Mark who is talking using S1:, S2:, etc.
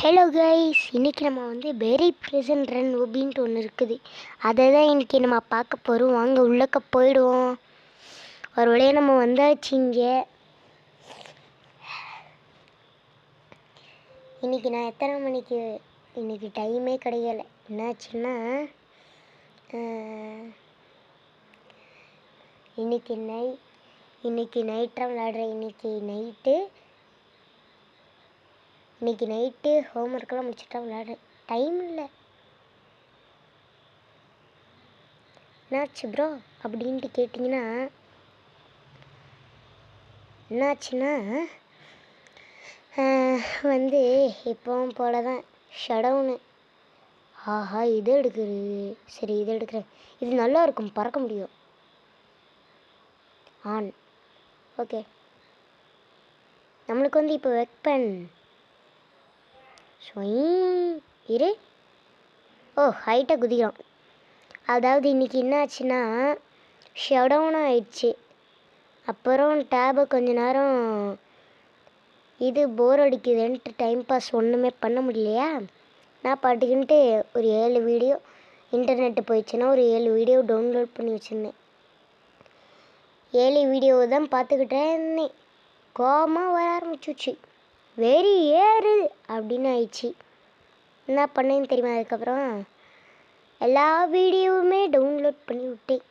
S1: Hello guys, இன்றைக்கி நம்ம very present run அப்படின்ட்டு ஒன்று இருக்குது. அதை தான் இன்றைக்கி நம்ம பார்க்க போகிறோம். வாங்க உள்ளக்க போயிடுவோம். ஒரு வழியாக நம்ம வந்தாச்சு. இன்றைக்கி நான் எத்தனை மணிக்கு, இன்றைக்கி டைமே கிடைக்கல. என்னாச்சுன்னா இன்றைக்கி நைட்டாக விளையாடுறேன். இன்றைக்கி நைட்டு ஹோம்ஒர்க்கெல்லாம் முடிச்சுட்டா விளையாடுறேன். டைம் இல்லை. என்னாச்சு ப்ரோ அப்படின்ட்டு கேட்டிங்கன்னா, என்னாச்சுன்னா இப்போவும் போல தான் ஷடவுனு. ஆஹா, இது எடுக்கிறது. சரி, இது எடுக்கிறேன். இது நல்லா இருக்கும், பறக்க முடியும். ஆன். ஓகே, நம்மளுக்கு இப்போ வெப்பன் இரு. ஹைட்டாக குதிக்கலாம். அதாவது இன்றைக்கி என்னாச்சுன்னா ஷடவுன் ஆயிடுச்சு. அப்புறம் டேபை கொஞ்ச நேரம் இது போர் அடிக்குதுன்ட்டு டைம் பாஸ் ஒன்றுமே பண்ண முடியலையா. நான் பாட்டுக்கின்ட்டு ஒரு 7 வீடியோ, இன்டர்நெட்டு போயிடுச்சுன்னா ஒரு 7 வீடியோ டவுன்லோட் பண்ணி வச்சுருந்தேன். 7 வீடியோவை தான் பார்த்துக்கிட்டே இருந்தேன். கோபமாக வர ஆரம்பிச்சிச்சு. வெறி ஏறு அப்படின்னு ஆயிடுச்சு. என்ன பண்ணேன்னு தெரியுமா? அதுக்கப்புறம் எல்லா வீடியோவுமே டவுன்லோட் பண்ணி விட்டேன்.